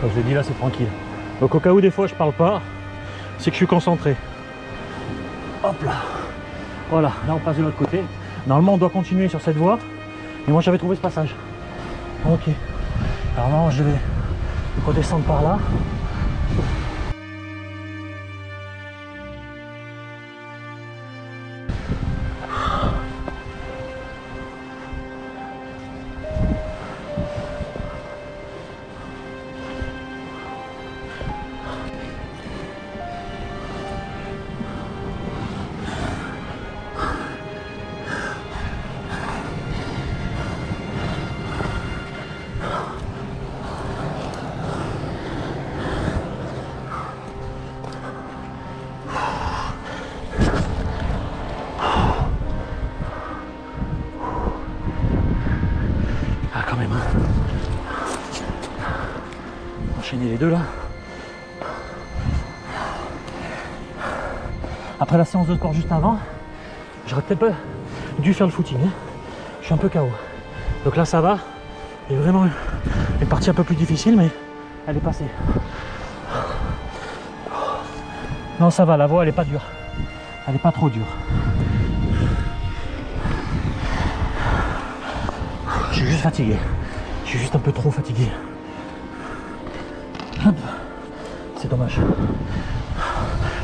Quand je le dis là, c'est tranquille. Donc au cas où des fois je parle pas, c'est que je suis concentré. Hop là. Voilà, là on passe de l'autre côté. Normalement on doit continuer sur cette voie. Mais moi j'avais trouvé ce passage. Ok. Alors non, je vais redescendre par là. Ah quand même. Enchaîner les deux là. Après la séance de sport juste avant, j'aurais peut-être pas dû faire le footing. Hein. Je suis un peu KO. Donc là ça va. Il y a vraiment une partie un peu plus difficile, mais elle est passée. Non ça va, la voie elle est pas dure. Elle est pas trop dure. Je suis juste fatigué. Je suis juste un peu trop fatigué. Hop. C'est dommage.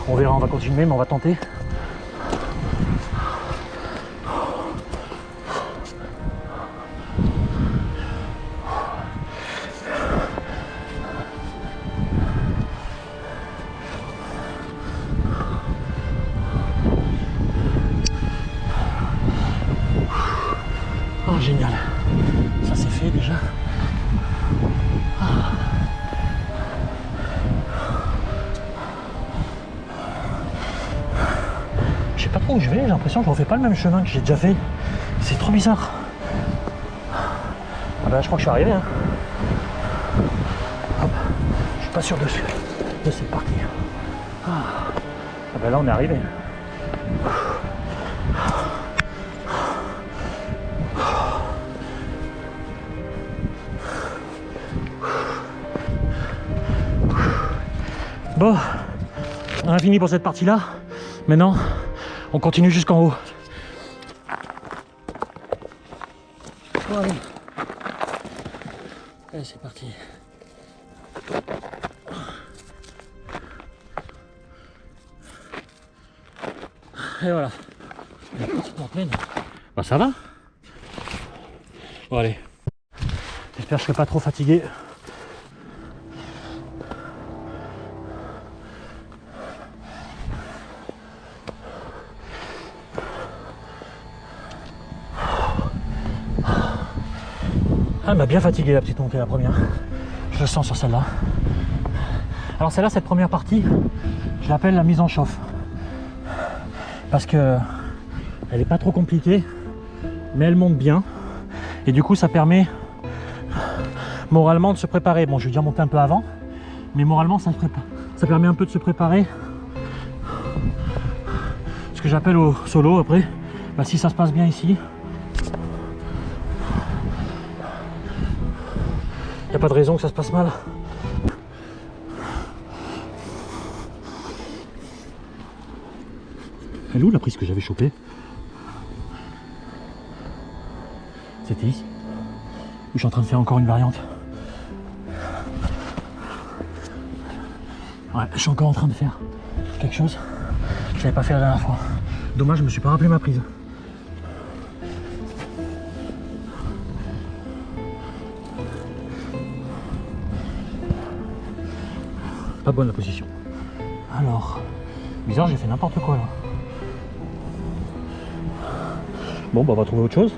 On verra, on va continuer, mais on va tenter. Oh, génial. Ça c'est fait déjà. Je sais pas trop où je vais, j'ai l'impression que je refais pas le même chemin que j'ai déjà fait. C'est trop bizarre. Ah bah je crois que je suis arrivé. Hein. Hop. Je suis pas sûr de cette partie. Ah bah là on est arrivé. Bon, on a fini pour cette partie-là. Maintenant, on continue jusqu'en haut. Bon, allez. Allez, c'est parti. Et voilà. Bah ça va. Bon allez. J'espère que je serai pas trop fatigué. Elle m'a bien fatigué la petite montée, la première. Je le sens sur celle-là. Alors celle-là, cette première partie, je l'appelle la mise en chauffe. Parce que elle n'est pas trop compliquée, mais elle monte bien. Et du coup, ça permet moralement de se préparer. Bon, je vais dire monter un peu avant, mais moralement, ça permet un peu de se préparer. Ce que j'appelle au solo après. Bah, si ça se passe bien ici, il n'y a pas de raison que ça se passe mal. Elle est où la prise que j'avais chopée? C'était ici. Où je suis en train de faire encore une variante. Ouais, je suis encore en train de faire quelque chose que je n'avais pas fait la dernière fois. Dommage, je me suis pas rappelé ma prise. Pas bonne la position. Alors, bizarre, j'ai fait n'importe quoi là. Bon, bah on va trouver autre chose.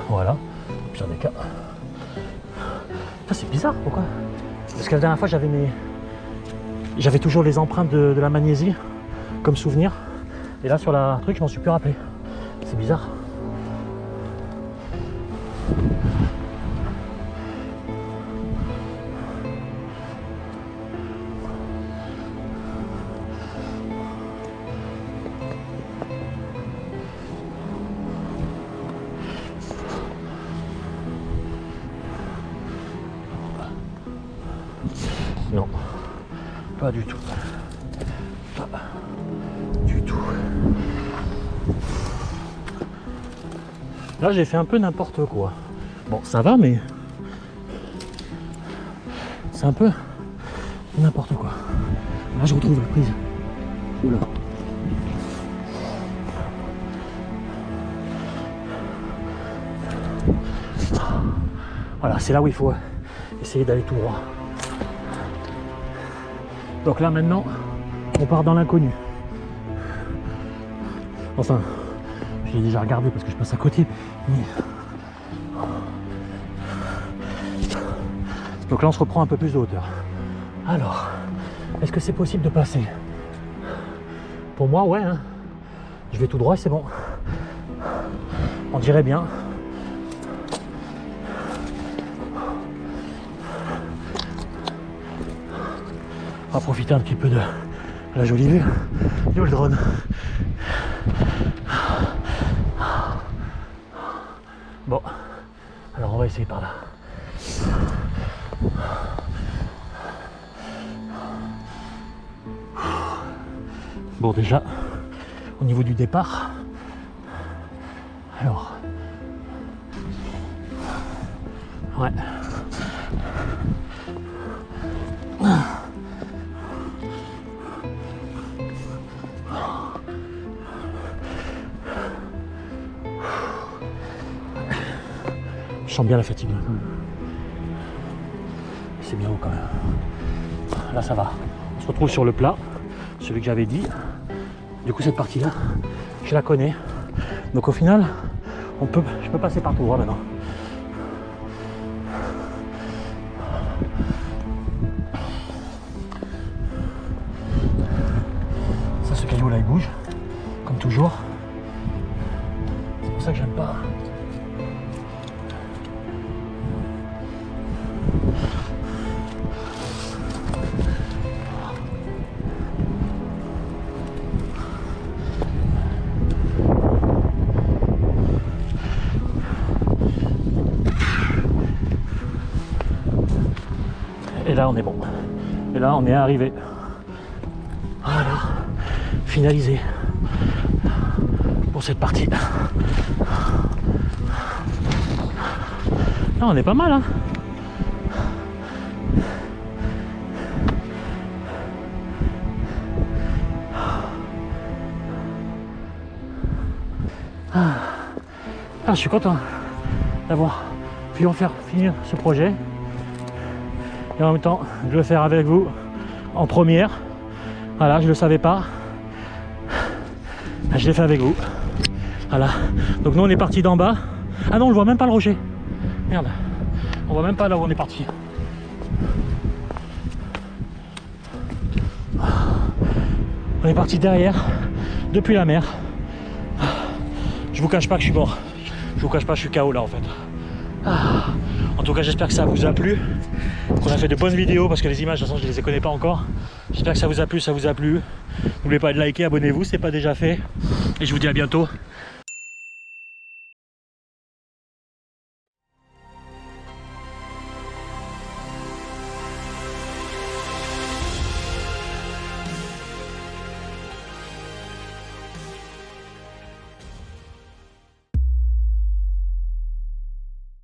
Voilà, pire des cas. Ça c'est bizarre, pourquoi? Parce que la dernière fois j'avais toujours les empreintes de la magnésie comme souvenir. Et là sur la truc je m'en suis plus rappelé. C'est bizarre. Non, pas du tout. Pas du tout. Là, j'ai fait un peu n'importe quoi. Bon, ça va, mais c'est un peu n'importe quoi. Là, je retrouve la prise. Oula. Voilà, c'est là où il faut essayer d'aller tout droit. Donc là, maintenant, on part dans l'inconnu. Enfin, je l'ai déjà regardé parce que je passe à côté. Mais... donc là, on se reprend un peu plus de hauteur. Alors, est-ce que c'est possible de passer? Pour moi, ouais. Hein. Je vais tout droit et c'est bon. On dirait bien. On va profiter un petit peu de la jolie vue. Il est où le drone? Bon, alors on va essayer par là. Bon, déjà, au niveau du départ, alors, ouais. Je sens bien la fatigue. C'est bien haut quand même. Là ça va. On se retrouve sur le plat, celui que j'avais dit. Du coup cette partie-là, je la connais. Donc au final, je peux passer par tout droit maintenant. Ça, ce caillou là il bouge, comme toujours. C'est pour ça que j'aime pas. Et là on est bon. Et là on est arrivé. Voilà. Finalisé. Pour cette partie. Là on est pas mal hein. Ah, je suis content d'avoir pu en faire finir ce projet. Et en même temps, de le faire avec vous en première. Voilà, je ne le savais pas. Je l'ai fait avec vous. Voilà. Donc nous on est parti d'en bas. Ah non, on ne voit même pas le rocher. Merde. On voit même pas là où on est parti. On est parti derrière, depuis la mer. Je vous cache pas que je suis mort. Je vous cache pas, je suis KO là en fait. En tout cas, j'espère que ça vous a plu. Qu'on a fait de bonnes vidéos parce que les images, de toute façon, je les connais pas encore. J'espère que ça vous a plu, N'oubliez pas de liker, abonnez-vous, si ce n'est pas déjà fait. Et je vous dis à bientôt